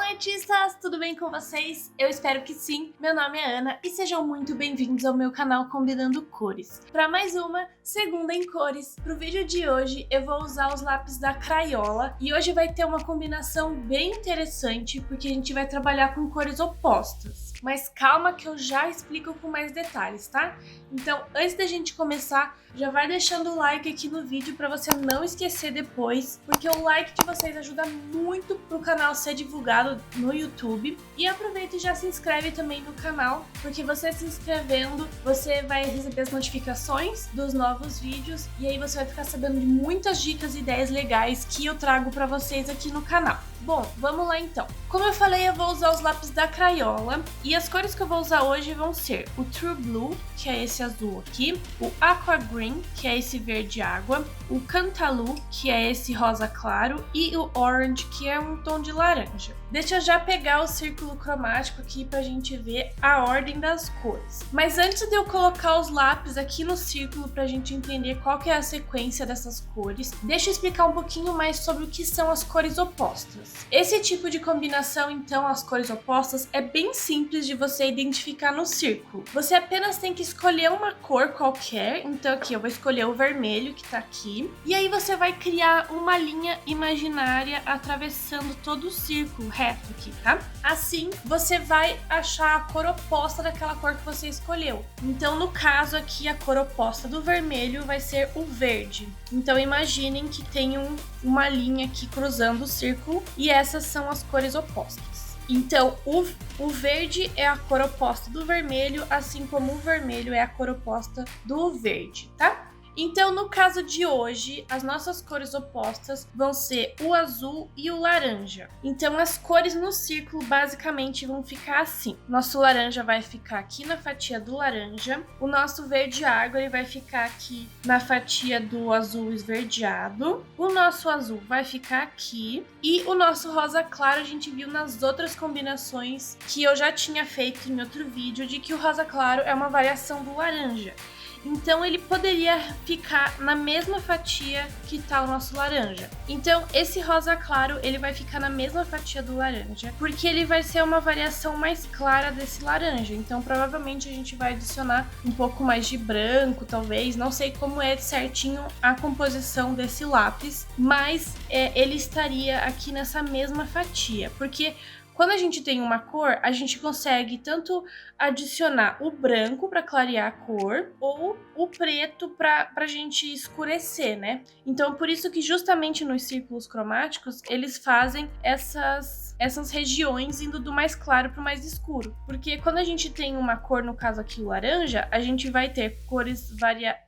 Olá, artistas! Tudo bem com vocês? Eu espero que sim. Meu nome é Ana e sejam muito bem-vindos ao meu canal Combinando Cores. Para mais uma Segunda em Cores. Pro vídeo de hoje eu vou usar os lápis da Crayola e hoje vai ter uma combinação bem interessante porque a gente vai trabalhar com cores opostas. Mas calma que eu já explico com mais detalhes, tá? Então, antes da gente começar, já vai deixando o like aqui no vídeo para você não esquecer depois, porque o like de vocês ajuda muito pro canal ser divulgado no YouTube. E aproveita e já se inscreve também no canal, porque você se inscrevendo, você vai receber as notificações dos novos vídeos e aí você vai ficar sabendo de muitas dicas e ideias legais que eu trago para vocês aqui no canal. Bom, vamos lá então. Como eu falei, eu vou usar os lápis da Crayola e as cores que eu vou usar hoje vão ser o True Blue, que é esse azul aqui, o Aqua Green, que é esse verde água, o Cantaloupe, que é esse rosa claro, e o Orange, que é um tom de laranja. Deixa eu já pegar o círculo cromático aqui pra gente ver a ordem das cores. Mas antes de eu colocar os lápis aqui no círculo pra gente entender qual que é a sequência dessas cores, deixa eu explicar um pouquinho mais sobre o que são as cores opostas. Esse tipo de combinação, então, as cores opostas, é bem simples de você identificar no círculo. Você apenas tem que escolher uma cor qualquer, então aqui eu vou escolher o vermelho que tá aqui, e aí você vai criar uma linha imaginária atravessando todo o círculo reto aqui, tá? Assim, você vai achar a cor oposta daquela cor que você escolheu. Então, no caso aqui, a cor oposta do vermelho vai ser o verde. Então, imaginem que tem uma linha aqui cruzando o círculo e essas são as cores opostas. Então, o verde é a cor oposta do vermelho, assim como o vermelho é a cor oposta do verde, tá? Então, no caso de hoje, as nossas cores opostas vão ser o azul e o laranja. Então, as cores no círculo basicamente vão ficar assim. Nosso laranja vai ficar aqui na fatia do laranja. O nosso verde água ele vai ficar aqui na fatia do azul esverdeado. O nosso azul vai ficar aqui. E o nosso rosa claro a gente viu nas outras combinações que eu já tinha feito em outro vídeo, de que o rosa claro é uma variação do laranja. Então ele poderia ficar na mesma fatia que tá o nosso laranja. Então esse rosa claro, ele vai ficar na mesma fatia do laranja, porque ele vai ser uma variação mais clara desse laranja. Então provavelmente a gente vai adicionar um pouco mais de branco, talvez. Não sei como é certinho a composição desse lápis, mas ele estaria aqui nessa mesma fatia, porque quando a gente tem uma cor, a gente consegue tanto adicionar o branco para clarear a cor ou o preto para a gente escurecer, né? Então, por isso que justamente nos círculos cromáticos, eles fazem essas regiões indo do mais claro para o mais escuro. Porque quando a gente tem uma cor, no caso aqui o laranja, a gente vai ter cores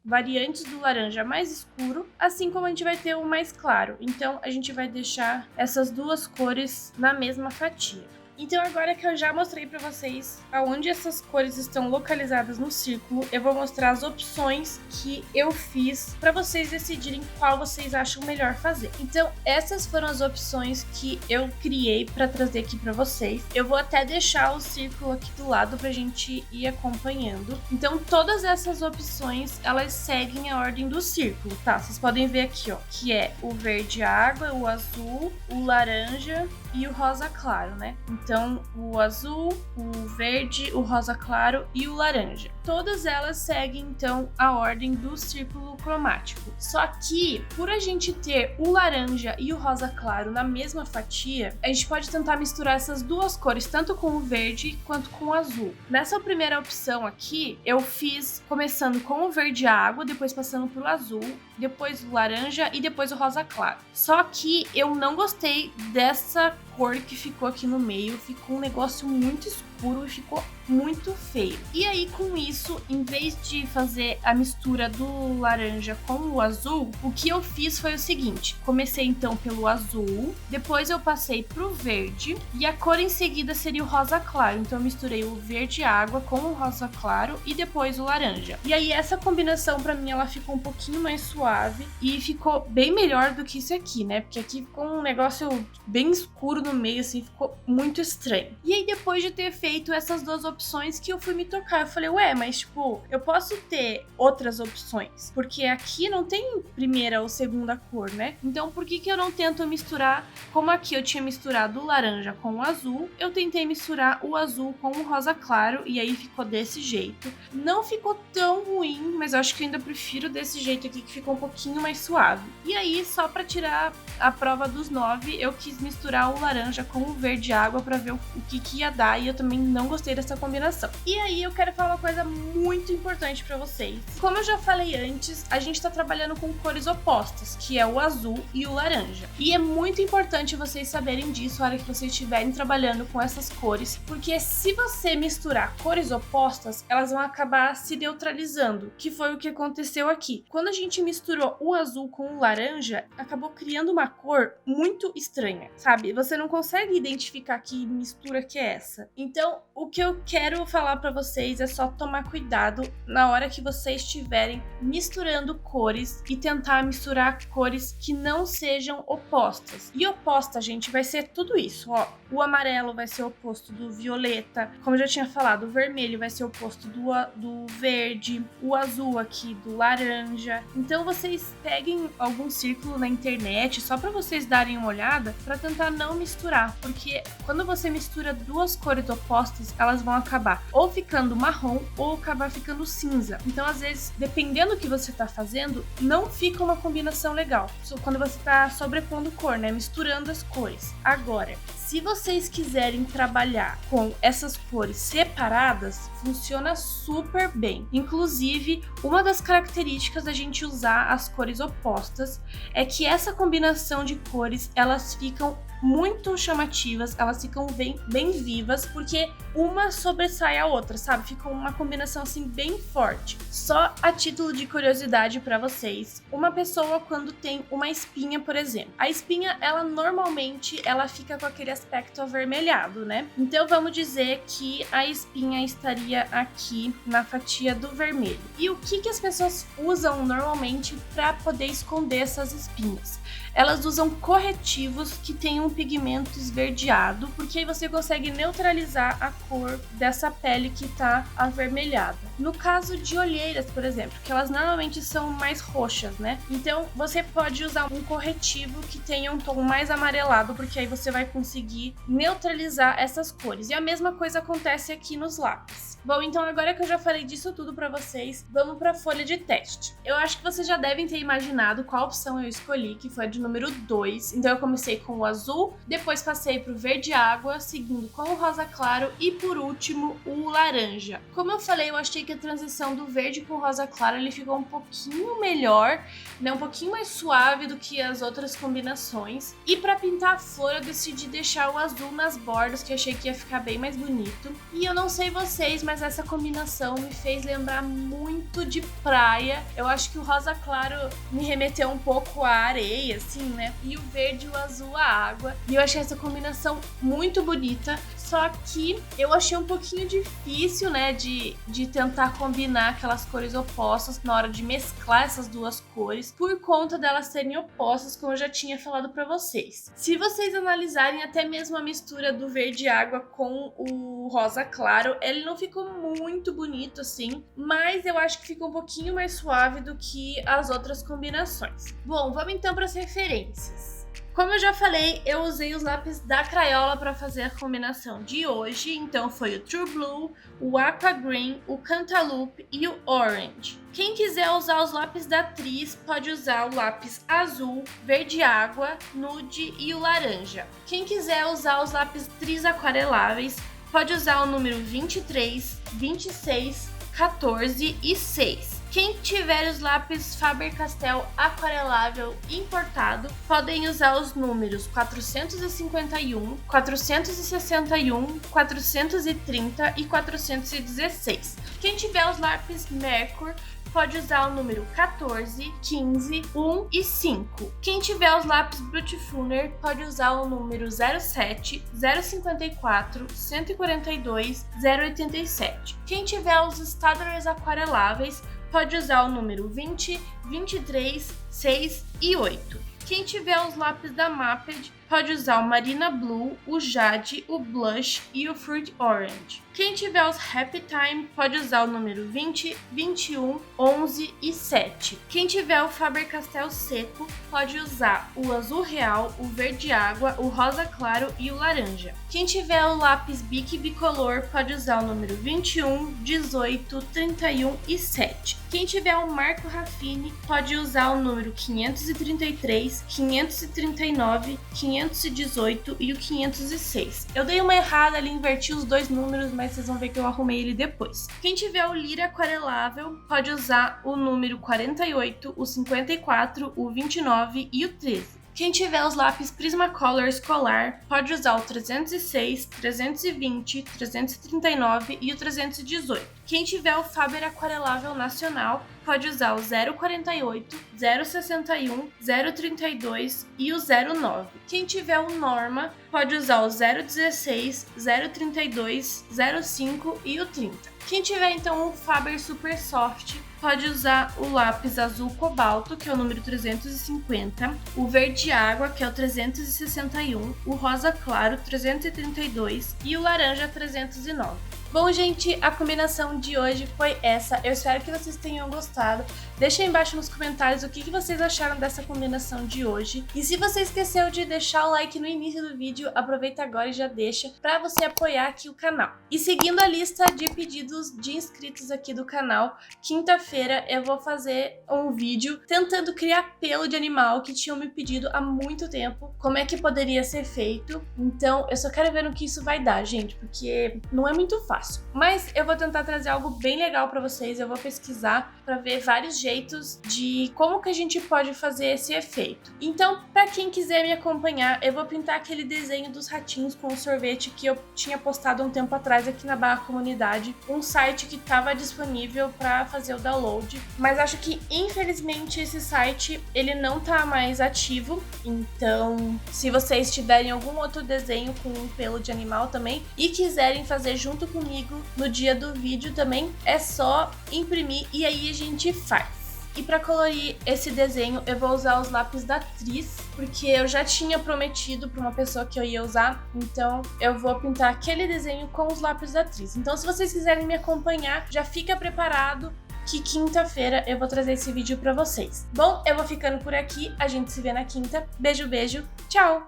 variantes do laranja mais escuro, assim como a gente vai ter o mais claro. Então, a gente vai deixar essas duas cores na mesma fatia. Então agora que eu já mostrei para vocês aonde essas cores estão localizadas no círculo, eu vou mostrar as opções que eu fiz para vocês decidirem qual vocês acham melhor fazer. Então essas foram as opções que eu criei para trazer aqui para vocês. Eu vou até deixar o círculo aqui do lado pra gente ir acompanhando. Então todas essas opções, elas seguem a ordem do círculo, tá? Vocês podem ver aqui, ó, que é o verde água, o azul, o laranja e o rosa claro, né? Então, o azul, o verde, o rosa claro e o laranja. Todas elas seguem, então, a ordem do círculo cromático. Só que, por a gente ter o laranja e o rosa claro na mesma fatia, a gente pode tentar misturar essas duas cores, tanto com o verde quanto com o azul. Nessa primeira opção aqui, eu fiz começando com o verde água, depois passando pro azul, depois o laranja e depois o rosa claro. Só que eu não gostei dessa cor que ficou aqui no meio, ficou um negócio muito escuro e ficou muito feio. E aí com isso, em vez de fazer a mistura do laranja com o azul, o que eu fiz foi o seguinte: comecei então pelo azul, depois eu passei pro verde e a cor em seguida seria o rosa claro. Então eu misturei o verde água com o rosa claro e depois o laranja. E aí essa combinação pra mim ela ficou um pouquinho mais suave e ficou bem melhor do que isso aqui, né? Porque aqui ficou um negócio bem escuro no meio, assim, ficou muito estranho. E aí, depois de ter feito essas duas opções, que eu fui me tocar. Eu falei, ué, mas tipo, eu posso ter outras opções, porque aqui não tem primeira ou segunda cor, né? Então, por que eu não tento misturar, como aqui eu tinha misturado o laranja com o azul, eu tentei misturar o azul com o rosa claro, e aí ficou desse jeito. Não ficou tão ruim, mas eu acho que eu ainda prefiro desse jeito aqui, que ficou um pouquinho mais suave. E aí, só pra tirar a prova dos 9, eu quis misturar o laranja com o verde água pra ver o que ia dar, e eu também não gostei dessa combinação. E aí, eu quero falar uma coisa muito importante pra vocês. Como eu já falei antes, a gente tá trabalhando com cores opostas, que é o azul e o laranja. E é muito importante vocês saberem disso na hora que vocês estiverem trabalhando com essas cores, porque se você misturar cores opostas, elas vão acabar se neutralizando, que foi o que aconteceu aqui. Quando a gente misturou o azul com o laranja, acabou criando uma cor muito estranha, sabe? Você não consegue identificar que mistura que é essa. Então, o que eu quero falar pra vocês é só tomar cuidado na hora que vocês estiverem misturando cores e tentar misturar cores que não sejam opostas. E oposta, gente, vai ser tudo isso, ó. O amarelo vai ser o oposto do violeta, como eu já tinha falado, o vermelho vai ser o oposto do verde, o azul aqui do laranja. Então vocês peguem algum círculo na internet só para vocês darem uma olhada para tentar não misturar, porque quando você mistura duas cores opostas, elas vão acabar ou ficando marrom ou acabar ficando cinza. Então às vezes, dependendo do que você tá fazendo, não fica uma combinação legal. Quando você tá sobrepondo cor, né, misturando as cores. Agora, se vocês quiserem trabalhar com essas cores separadas, funciona super bem. Inclusive, uma das características da gente usar as cores opostas é que essa combinação de cores, elas ficam muito chamativas, elas ficam bem vivas, porque uma sobressai a outra, sabe? Fica uma combinação assim bem forte. Só a título de curiosidade para vocês, uma pessoa quando tem uma espinha, por exemplo, a espinha, ela normalmente ela fica com aquele aspecto avermelhado, né? Então vamos dizer que a espinha estaria aqui na fatia do vermelho. E o que as pessoas usam normalmente para poder esconder essas espinhas? Elas usam corretivos que têm um pigmento esverdeado, porque aí você consegue neutralizar a cor dessa pele que tá avermelhada. No caso de olheiras, por exemplo, que elas normalmente são mais roxas, né? Então você pode usar um corretivo que tenha um tom mais amarelado, porque aí você vai conseguir neutralizar essas cores. E a mesma coisa acontece aqui nos lápis. Bom, então agora que eu já falei disso tudo pra vocês, vamos pra folha de teste. Eu acho que vocês já devem ter imaginado qual opção eu escolhi, que foi a de número 2. Então eu comecei com o azul, depois passei pro verde água, seguindo com o rosa claro e por último o laranja. Como eu falei, eu achei que a transição do verde com o rosa claro ele ficou um pouquinho melhor, né? Um pouquinho mais suave do que as outras combinações. E para pintar a flor eu decidi deixar o azul nas bordas, que eu achei que ia ficar bem mais bonito. E eu não sei vocês, mas essa combinação me fez lembrar muito de praia. Eu acho que o rosa claro me remeteu um pouco à areia, assim, né? E o verde e o azul à água. E eu achei essa combinação muito bonita. Só que eu achei um pouquinho difícil, né, de tentar combinar aquelas cores opostas na hora de mesclar essas duas cores, por conta delas serem opostas, como eu já tinha falado pra vocês. Se vocês analisarem até mesmo a mistura do verde água com o rosa claro, ele não ficou muito bonito assim, mas eu acho que ficou um pouquinho mais suave do que as outras combinações. Bom, vamos então para as referências. Como eu já falei, eu usei os lápis da Crayola para fazer a combinação de hoje, então foi o True Blue, o Aqua Green, o Cantaloupe e o Orange. Quem quiser usar os lápis da Tris pode usar o lápis azul, verde água, nude e o laranja. Quem quiser usar os lápis Tris aquareláveis pode usar o número 23, 26, 14 e 6. Quem tiver os lápis Faber-Castell aquarelável importado, podem usar os números 451, 461, 430 e 416. Quem tiver os lápis Merkur, pode usar o número 14, 15, 1 e 5. Quem tiver os lápis Brutfuner pode usar o número 07, 054, 142, 087. Quem tiver os Staedtlers aquareláveis pode usar o número 20, 23, 6 e 8. Quem tiver os lápis da Maped pode usar o Marina Blue, o Jade, o Blush e o Fruit Orange. Quem tiver os Happy Time pode usar o número 20, 21, 11 e 7. Quem tiver o Faber-Castell seco pode usar o azul real, o verde água, o rosa claro e o laranja. Quem tiver o lápis Bic bicolor pode usar o número 21, 18, 31 e 7. Quem tiver o Marco Raffine pode usar o número 533, 539, 518 e o 506. Eu dei uma errada ali, inverti os dois números, mas vocês vão ver que eu arrumei ele depois. Quem tiver o Lira aquarelável pode usar o número 48, o 54, o 29 e o 13. Quem tiver os lápis Prismacolor escolar pode usar o 306, 320, 339 e o 318. Quem tiver o Faber aquarelável nacional pode usar o 048, 061, 032 e o 09. Quem tiver o Norma pode usar o 016, 032, 05 e o 30. Quem tiver então o Faber Super Soft pode usar o lápis azul cobalto, que é o número 350, o verde água, que é o 361, o rosa claro 332 e o laranja 309. Bom, gente, a combinação de hoje foi essa. Eu espero que vocês tenham gostado. Deixa aí embaixo nos comentários o que vocês acharam dessa combinação de hoje. E se você esqueceu de deixar o like no início do vídeo, aproveita agora e já deixa para você apoiar aqui o canal. E seguindo a lista de pedidos de inscritos aqui do canal, quinta-feira eu vou fazer um vídeo tentando criar pelo de animal que tinham me pedido há muito tempo. Como é que poderia ser feito? Então, eu só quero ver no que isso vai dar, gente, porque não é muito fácil. Mas eu vou tentar trazer algo bem legal para vocês. Eu vou pesquisar para ver vários jeitos de como que a gente pode fazer esse efeito. Então, para quem quiser me acompanhar, eu vou pintar aquele desenho dos ratinhos com sorvete que eu tinha postado um tempo atrás aqui na barra comunidade, um site que estava disponível para fazer o download, mas acho que infelizmente esse site ele não tá mais ativo. Então, se vocês tiverem algum outro desenho com um pelo de animal também e quiserem fazer junto comigo no dia do vídeo também, é só imprimir e aí a gente faz. E para colorir esse desenho eu vou usar os lápis da Tris, porque eu já tinha prometido para uma pessoa que eu ia usar, então eu vou pintar aquele desenho com os lápis da Tris. Então se vocês quiserem me acompanhar, já fica preparado que quinta-feira eu vou trazer esse vídeo para vocês. Bom, eu vou ficando por aqui, a gente se vê na quinta. Beijo, beijo, tchau!